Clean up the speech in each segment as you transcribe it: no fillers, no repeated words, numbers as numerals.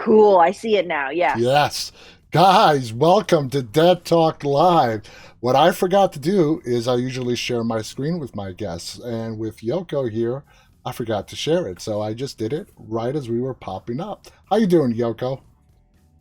Cool. I see it now. Yes. Yes. Guys, welcome to Dead Talk Live. What I forgot to do is I usually share my screen with my guests, and with Yoko here, I forgot to share it. So I just did it right as we were popping up. How you doing, Yoko?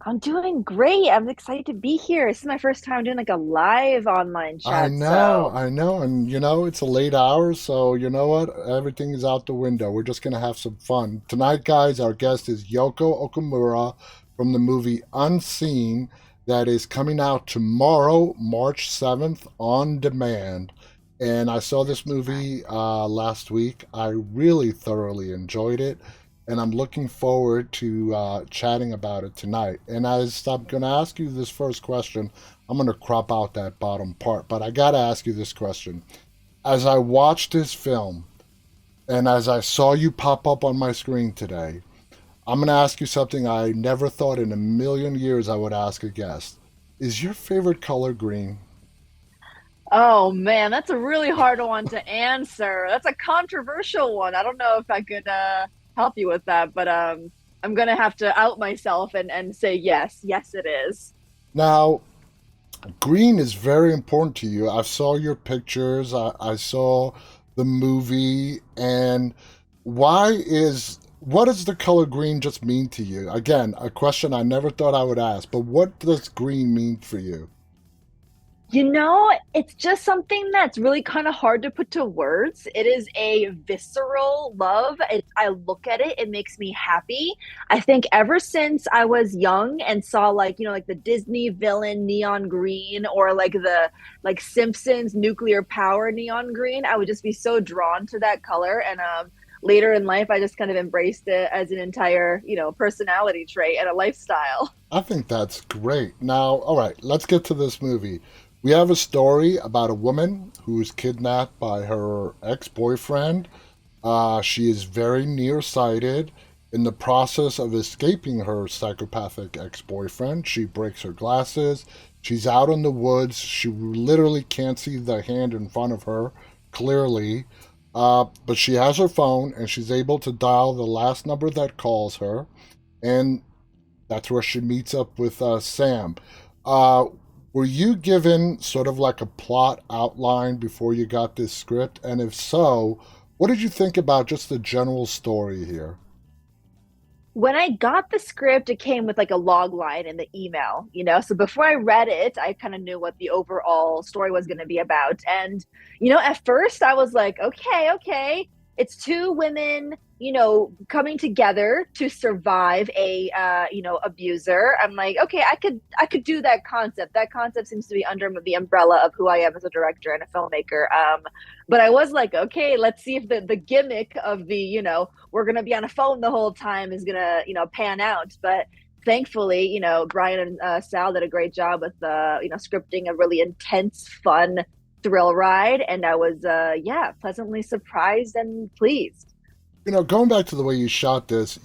I'm doing great. I'm excited to be here. This is my first time doing like a live online I chat. know, So, I know, and it's a late hour, so you know what? Everything is out the window. We're just gonna have some fun. Tonight, guys, our guest is Yoko Okumura from the movie Unseen that is coming out tomorrow, March 7th, on demand. And I saw this movie last week. I really thoroughly enjoyed it, and I'm looking forward to chatting about it tonight. And as I'm gonna ask you this first question, I'm going to crop out that bottom part, but I got to ask you this question. As I watched this film and as I saw you pop up on my screen today, I'm going to ask you something I never thought in a million years I would ask a guest. Is your favorite color green? oh man, that's a really hard one to answer. That's a controversial one. I don't know if I could help you with that, but I'm gonna have to out myself and say yes. Yes, it is. Now, green is very important to you. I saw your pictures, I saw the movie, and what does the color green just mean to you? Again, a question I never thought I would ask, but what does green mean for you? It's just something that's really kind of hard to put to words. It is a visceral love. I look at it, it makes me happy. I think ever since I was young and saw like the Disney villain neon green or like the like Simpsons nuclear power neon green, I would just be so drawn to that color. And later in life, I just kind of embraced it as an entire, personality trait and a lifestyle. I think that's great. Now, all right, let's get to this movie. We have a story about a woman who is kidnapped by her ex boyfriend. She is very nearsighted. In the process of escaping her psychopathic ex boyfriend, she breaks her glasses. She's out in the woods. She literally can't see the hand in front of her clearly. But she has her phone and she's able to dial the last number that calls her. And that's where she meets up with Sam. Uh, were you given sort of like a plot outline before you got this script? And if so, what did you think about just the general story here? When I got the script, it came with like a log line in the email. So before I read it, I kind of knew what the overall story was going to be about. And at first I was like, okay, it's two women, coming together to survive a abuser. I'm like, okay, I could do that concept. That concept seems to be under the umbrella of who I am as a director and a filmmaker. But I was like, okay, let's see if the gimmick of the we're going to be on a phone the whole time is going to, pan out. But thankfully, Brian and Sal did a great job with, scripting a really intense, fun thrill ride. And I was, yeah, pleasantly surprised and pleased. Going back to the way you shot this,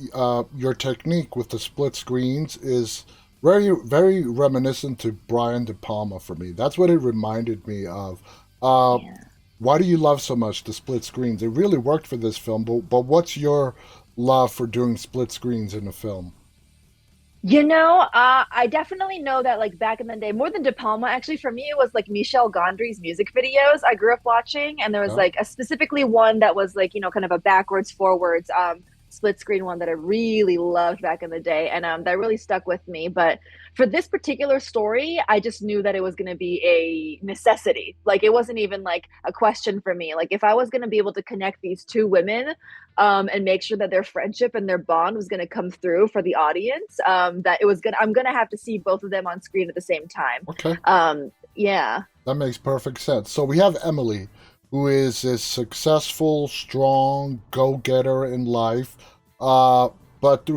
your technique with the split screens is very, very reminiscent to Brian De Palma for me. That's what it reminded me of. Uh, Yeah. why do you love so much the split screens? It really worked for this film, but what's your love for doing split screens in a film? I definitely know that like back in the day, more than De Palma, actually for me it was like Michel Gondry's music videos I grew up watching, and there was Huh? like a specifically one that was like kind of a backwards forwards split screen one that I really loved back in the day, and that really stuck with me. But for this particular story, I just knew that it was going to be a necessity. Like it wasn't even like a question for me. Like if I was going to be able to connect these two women and make sure that their friendship and their bond was going to come through for the audience. That it was gonna, I'm going to have to see both of them on screen at the same time. Okay. Yeah. That makes perfect sense. So we have Emily, who is a successful, strong go-getter in life. Uh, but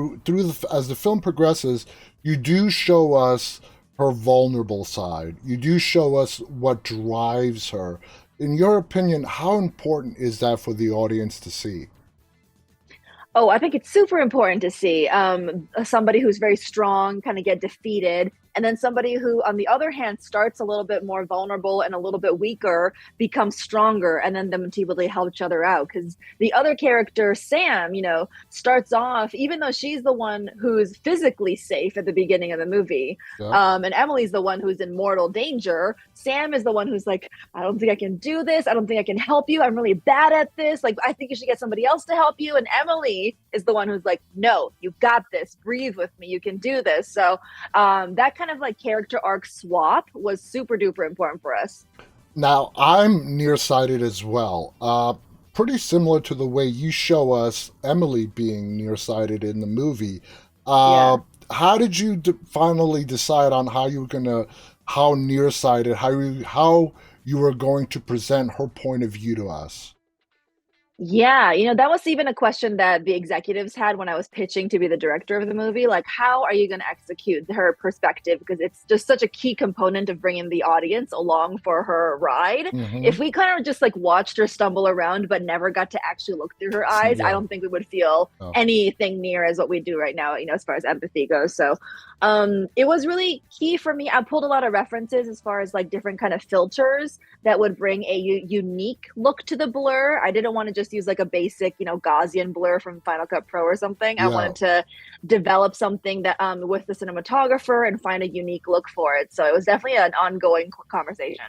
as the film progresses, you do show us her vulnerable side. You do show us what drives her. In your opinion, how important is that for the audience to see? Oh, I think it's super important to see somebody who's very strong kind of get defeated And then somebody who, on the other hand, starts a little bit more vulnerable and a little bit weaker becomes stronger, and then them two really help each other out. Because the other character, Sam, starts off, even though she's the one who's physically safe at the beginning of the movie, Yep. and Emily's the one who's in mortal danger. Sam is the one who's like, I don't think I can do this. I don't think I can help you. I'm really bad at this. Like, I think you should get somebody else to help you. And Emily is the one who's like, no, you got this. Breathe with me. You can do this. So that kind of like character arc swap was super duper important for us. Now, I'm nearsighted as well. Pretty similar to the way you show us Emily being nearsighted in the movie. Uh, Yeah. how did you finally decide on how you were gonna, how nearsighted, how you were going to present her point of view to us? Yeah, that was even a question that the executives had when I was pitching to be the director of the movie. Like, how are you going to execute her perspective? Because it's just such a key component of bringing the audience along for her ride. Mm-hmm. If we kind of just like watched her stumble around but never got to actually look through her See, eyes, I yeah. don't think we would feel Oh. anything near as what we do right now, as far as empathy goes. So, it was really key for me. I pulled a lot of references as far as like different kind of filters that would bring a unique look to the blur. I didn't want to just use like a basic, Gaussian blur from Final Cut Pro or something. I Yeah. wanted to develop something that with the cinematographer and find a unique look for it. So it was definitely an ongoing conversation.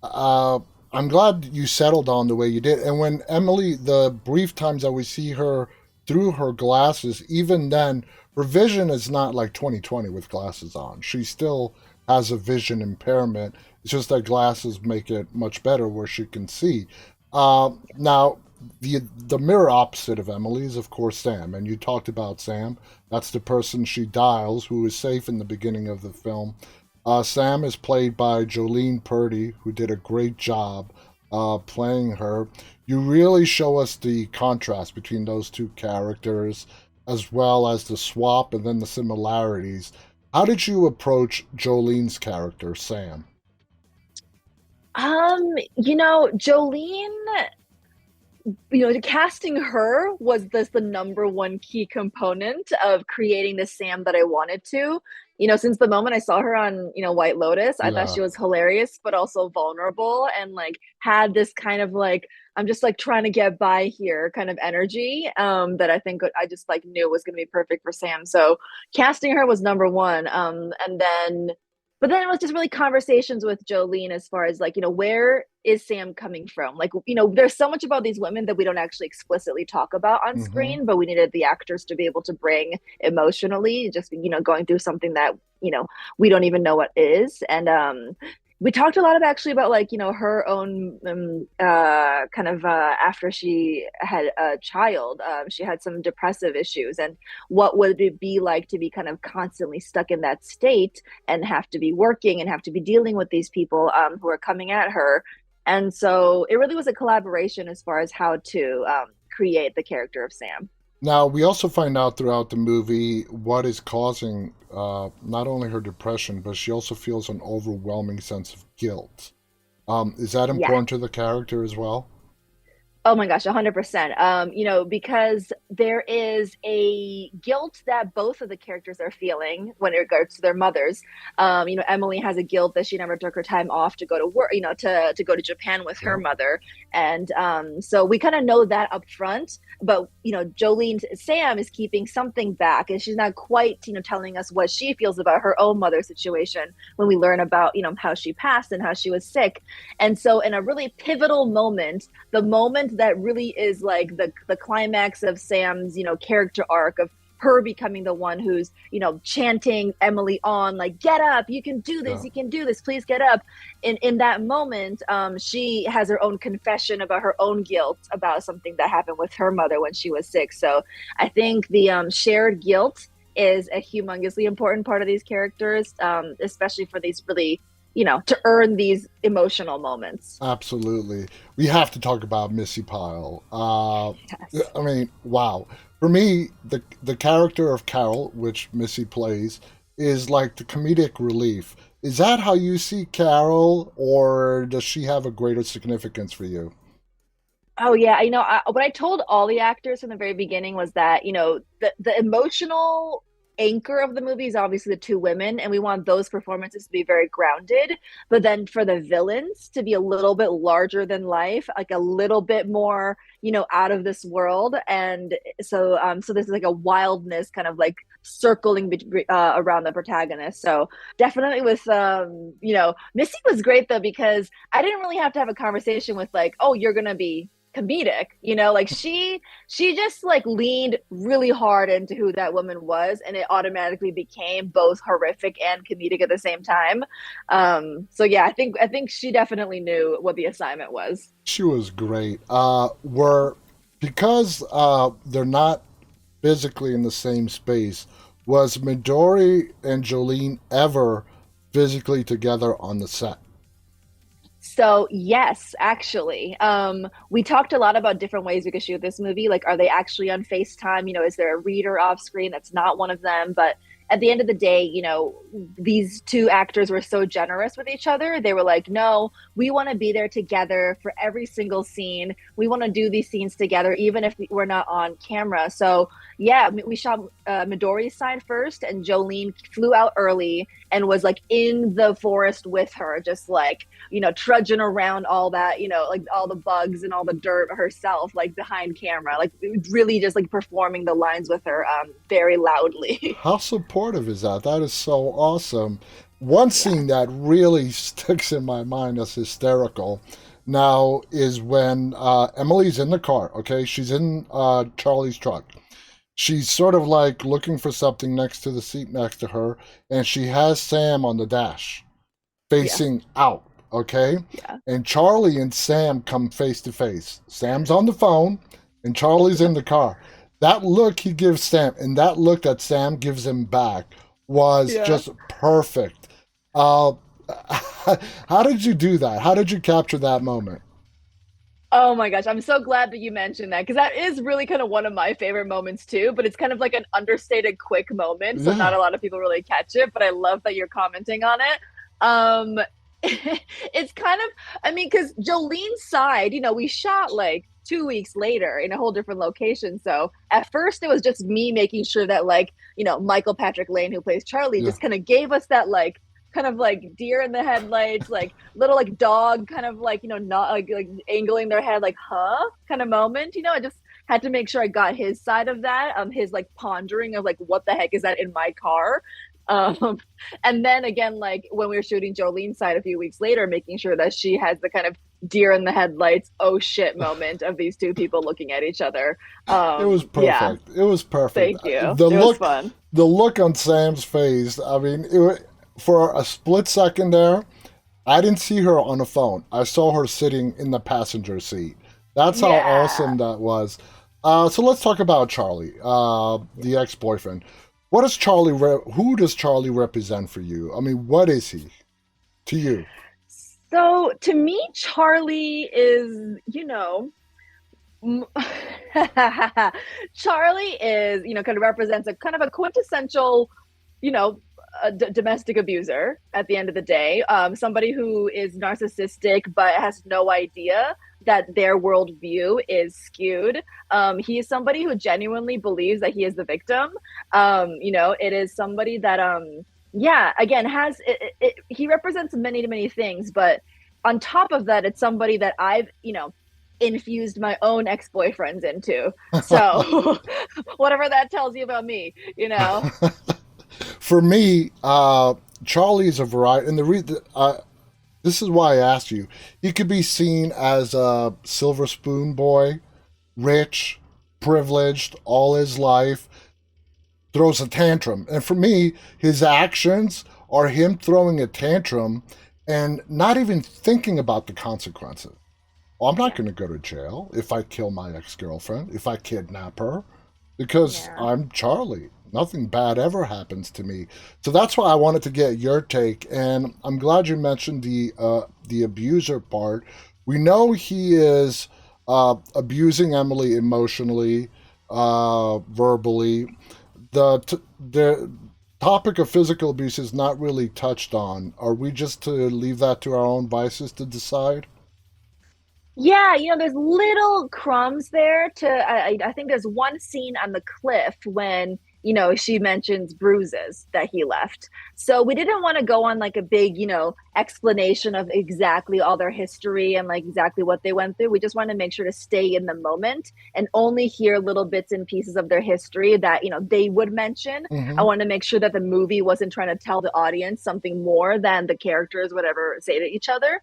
Uh, I'm glad you settled on the way you did. And when Emily, the brief times that we see her through her glasses, even then, her vision is not like 2020 with glasses on. She still has a vision impairment. It's just that glasses make it much better where she can see. Now, the mirror opposite of Emily is, of course, Sam. And you talked about Sam. That's the person she dials, who is safe in the beginning of the film. Sam is played by Jolene Purdy, who did a great job playing her. You really show us the contrast between those two characters, as well as the swap and then the similarities. How did you approach Jolene's character, Sam? Jolene, casting her was the number one key component of creating the Sam that I wanted to. Since the moment I saw her on, White Lotus, I thought Yeah. she was hilarious, but also vulnerable and like had this kind of like, I'm just like trying to get by here kind of energy that I think I just like knew was going to be perfect for Sam. So casting her was number one. But then it was just really conversations with Jolene as far as like, where is Sam coming from? Like, there's so much about these women that we don't actually explicitly talk about on Mm-hmm. screen, but we needed the actors to be able to bring emotionally, just, going through something that, we don't even know what is. And we talked a lot of actually about like, her own kind of after she had a child, she had some depressive issues and what would it be like to be kind of constantly stuck in that state and have to be working and have to be dealing with these people who are coming at her. And so it really was a collaboration as far as how to create the character of Sam. Now, we also find out throughout the movie what is causing not only her depression, but she also feels an overwhelming sense of guilt. Is that Yeah. important to the character as well? Oh my gosh, 100%. Because there is a guilt that both of the characters are feeling when it regards to their mothers. Emily has a guilt that she never took her time off to go to work, to go to Japan with her Yeah. mother. And so we kind of know that up front. But, Jolene, Sam is keeping something back and she's not quite, telling us what she feels about her own mother situation when we learn about, how she passed and how she was sick. And so in a really pivotal moment, the moment that really is like the climax of Sam's, character arc of her becoming the one who's, chanting Emily on, like, get up, you can do this, Yeah. you can do this, please get up. In that moment, she has her own confession about her own guilt about something that happened with her mother when she was sick. So I think the shared guilt is a humongously important part of these characters, especially for these really, to earn these emotional moments. Absolutely. We have to talk about Missy Pyle. Yes. I mean, wow. For me, the character of Carol, which Missy plays, is like the comedic relief. Is that how you see Carol, or does she have a greater significance for you? Oh yeah, what I told all the actors from the very beginning was that the emotional anchor of the movie is obviously the two women, and we want those performances to be very grounded. But then for the villains to be a little bit larger than life, like a little bit more, out of this world. And so there's like a wildness kind of like circling around the protagonist. So definitely with Missy was great though because I didn't really have to have a conversation with like, oh, you're gonna be comedic, like she just like leaned really hard into who that woman was, and it automatically became both horrific and comedic at the same time. So yeah, I think she definitely knew what the assignment was. She was great. Were because they're not physically in the same space. Was Midori and Jolene ever physically together on the set? So yes, actually, we talked a lot about different ways we could shoot this movie. Like, are they actually on FaceTime? Is there a reader off screen that's not one of them? But at the end of the day, these two actors were so generous with each other. They were like, no, we want to be there together for every single scene. We want to do these scenes together, even if we're not on camera. So yeah, we shot Midori's side first, and Jolene flew out early and was like in the forest with her, just like trudging around all that, like all the bugs and all the dirt herself, like behind camera, like really just like performing the lines with her very loudly. How supportive is that? That is so awesome. One Yeah. scene that really sticks in my mind as hysterical now is when Emily's in the car, okay? She's in Charlie's truck. She's sort of like looking for something next to the seat next to her, and she has Sam on the dash Yeah. facing out, okay? Yeah. And Charlie and Sam come face to face. Sam's on the phone, and Charlie's in the car. That look he gives Sam, and that look that Sam gives him back was Yeah. just perfect. Uh, how did you do that? How did you capture that moment? Oh my gosh, I'm so glad that you mentioned that because that is really kind of one of my favorite moments too. But it's kind of like an understated quick moment, so not Yeah, a lot of people really catch it. But I love that you're commenting on it. Um, it's kind of, I mean, because Jolene's side, we shot like 2 weeks later in a whole different location. So at first it was just me making sure that like, Michael Patrick Lane, who plays Charlie, yeah. just kind of gave us that like kind of like deer in the headlights, like little like dog kind of like, not like angling their head, like, huh, kind of moment. I just had to make sure I got his side of that, his like pondering of like, what the heck is that in my car? Um, and then again, like when we were shooting Jolene's side a few weeks later, making sure that she has the kind of deer in the headlights, oh shit moment of these two people looking at each other. It was Yeah, perfect. It was perfect. thank you. The It was look, fun. the look on Sam's face. I mean, for a split second there, I didn't see her on the phone. I saw her sitting in the passenger seat. That's how Yeah. awesome that was. So let's talk about Charlie, the ex-boyfriend. Who does Charlie represent for you? I mean, what is he to you? So to me, Charlie is, Charlie is, kind of represents a kind of a quintessential, you know, domestic abuser at the end of the day. Somebody who is narcissistic but has no idea that their worldview is skewed. He is somebody who genuinely believes that he is the victim. It is somebody that, yeah, again, he represents many, many things, but on top of that, it's somebody that I've, infused my own ex-boyfriends into. So whatever that tells you about me. For me, Charlie's a variety, and this is why I asked you. He could be seen as a silver spoon boy, rich, privileged, all his life, throws a tantrum. And for me, his actions are him throwing a tantrum and not even thinking about the consequences. Well, I'm not Yeah. going to go to jail if I kill my ex girlfriend, if I kidnap her, because Yeah. I'm Charlie. Nothing bad ever happens to me. So that's why I wanted to get your take, and I'm glad you mentioned the abuser part. We know he is abusing Emily emotionally, verbally. The topic of physical abuse is not really touched on. Are we just to leave that to our own vices to decide? Yeah, there's little crumbs there to I think there's one scene on the cliff when she mentions bruises that he left. So we didn't want to go on like a big, explanation of exactly all their history and like exactly what they went through. We just wanted to make sure to stay in the moment and only hear little bits and pieces of their history that, they would mention. I Hmm. wanted to make sure that the movie wasn't trying to tell the audience something more than the characters would ever say to each other.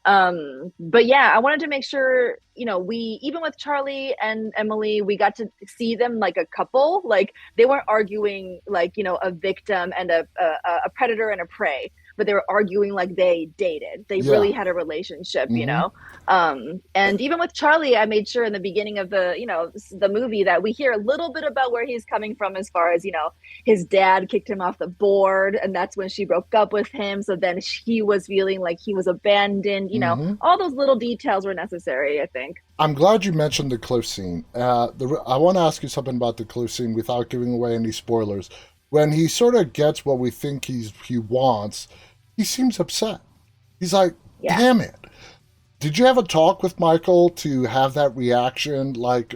But yeah, I wanted to make sure, we, even with Charlie and Emily, we got to see them like a couple. Like they weren't arguing like, a victim and a predator and a prey, but they were arguing like they dated. They Yeah. really had a relationship, Hmm. and even with Charlie, I made sure in the beginning of the movie that we hear a little bit about where he's coming from as far as, his dad kicked him off the board and that's when she broke up with him. So then he was feeling like he was abandoned, Hmm. all those little details were necessary, I think. I'm glad you mentioned the cliff scene. I want to ask you something about the cliff scene without giving away any spoilers. When he sort of gets what we think he wants, he seems upset. He's like, Yeah. "Damn it!" Did you have a talk with Michael to have that reaction? Like,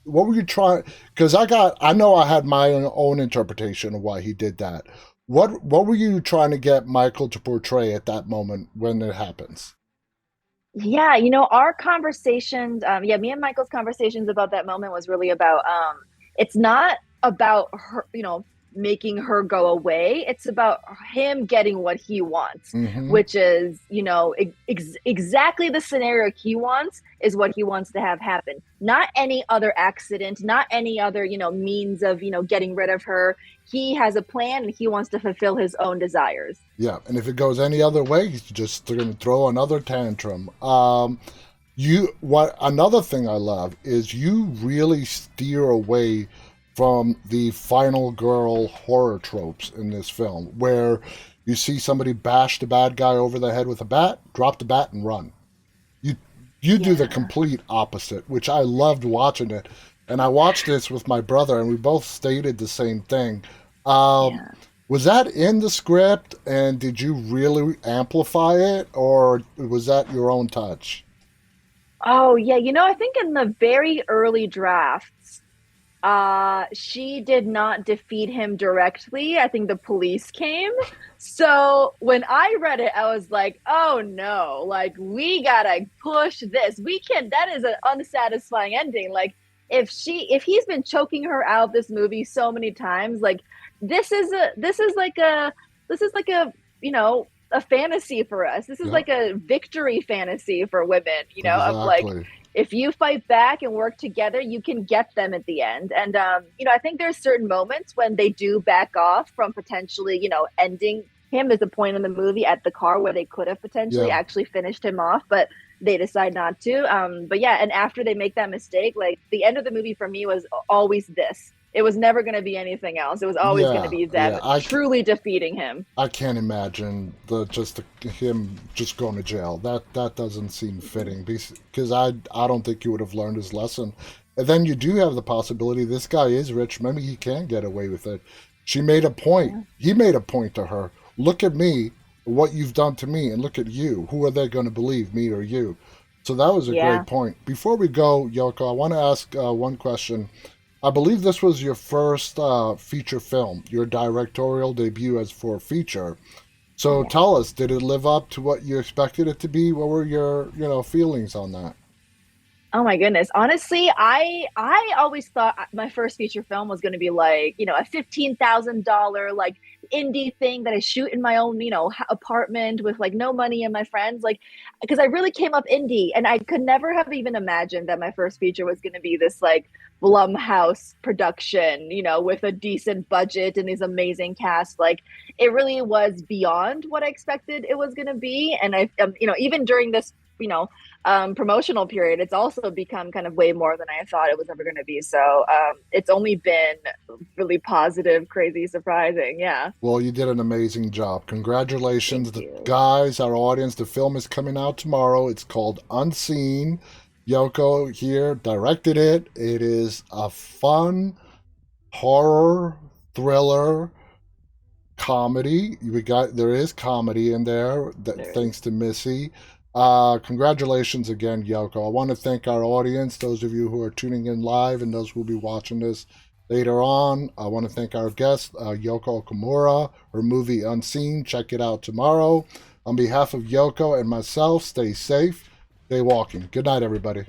what were you trying? Because I know I had my own interpretation of why he did that. What were you trying to get Michael to portray at that moment when it happens? Yeah, our conversations, yeah, me and Michael's conversations about that moment was really about it's not about her, making her go away. It's about him getting what he wants, Mm-hmm. which is, exactly the scenario he wants is what he wants to have happen. Not any other accident, not any other, means of, getting rid of her. He has a plan and he wants to fulfill his own desires. Yeah, and if it goes any other way, he's just going to throw another tantrum. What another thing I love is you really steer away from the final girl horror tropes in this film, where you see somebody bash the bad guy over the head with a bat, drop the bat, and run. You you do the Yeah. complete opposite, which I loved watching it. And I watched this with my brother, and we both stated the same thing. Um, Yeah. was that in the script, and did you really amplify it, or was that your own touch? Oh, yeah. I think in the very early drafts, she did not defeat him directly. I think the police came. So when I read it, I was like, oh no, like we gotta push this. We can, that is an unsatisfying ending. Like if he's been choking her out of this movie so many times, like this is a, this is like a, this is like a fantasy for us. This is Yeah, like a victory fantasy for women, of like, exactly. if you fight back and work together, you can get them at the end. And I think there's certain moments when they do back off from potentially, ending him. There's a point in the movie at the car where they could have potentially Yeah, actually finished him off, but they decide not to. But yeah, and after they make that mistake, like the end of the movie for me was always this. It was never going to be anything else. It was always going to yeah, be yeah. them truly defeating him. I can't imagine him just going to jail. That doesn't seem fitting because I don't think he would have learned his lesson. And then you do have the possibility this guy is rich. Maybe he can get away with it. She made a point. Yeah. He made a point to her. Look at me, what you've done to me, and look at you. Who are they going to believe, me or you? So that was a Yeah. great point. Before we go, Yoko, I want to ask one question. I believe this was your first feature film, your directorial debut as for a feature. So Yeah. tell us, did it live up to what you expected it to be? What were your, feelings on that? Oh my goodness. Honestly, I always thought my first feature film was going to be like, a $15,000 like indie thing that I shoot in my own, apartment with like no money and my friends, like because I really came up indie and I could never have even imagined that my first feature was going to be this like Blumhouse production, with a decent budget and these amazing cast. Like it really was beyond what I expected it was going to be, and even during this, promotional period, it's also become kind of way more than I thought it was ever going to be. So it's only been really positive, crazy, surprising. Yeah. Well, you did an amazing job. Thank Congratulations, you. guys, our audience. The film is coming out tomorrow. It's called Unseen. Yoko here directed it. It is a fun horror thriller comedy. There is comedy in there, There is. thanks to Missy. Congratulations again, Yoko. I want to thank our audience, those of you who are tuning in live, and those who will be watching this later on. I want to thank our guest, Yoko Okumura, her movie Unseen. Check it out tomorrow. On behalf of Yoko and myself, stay safe, stay walking. Good night, everybody.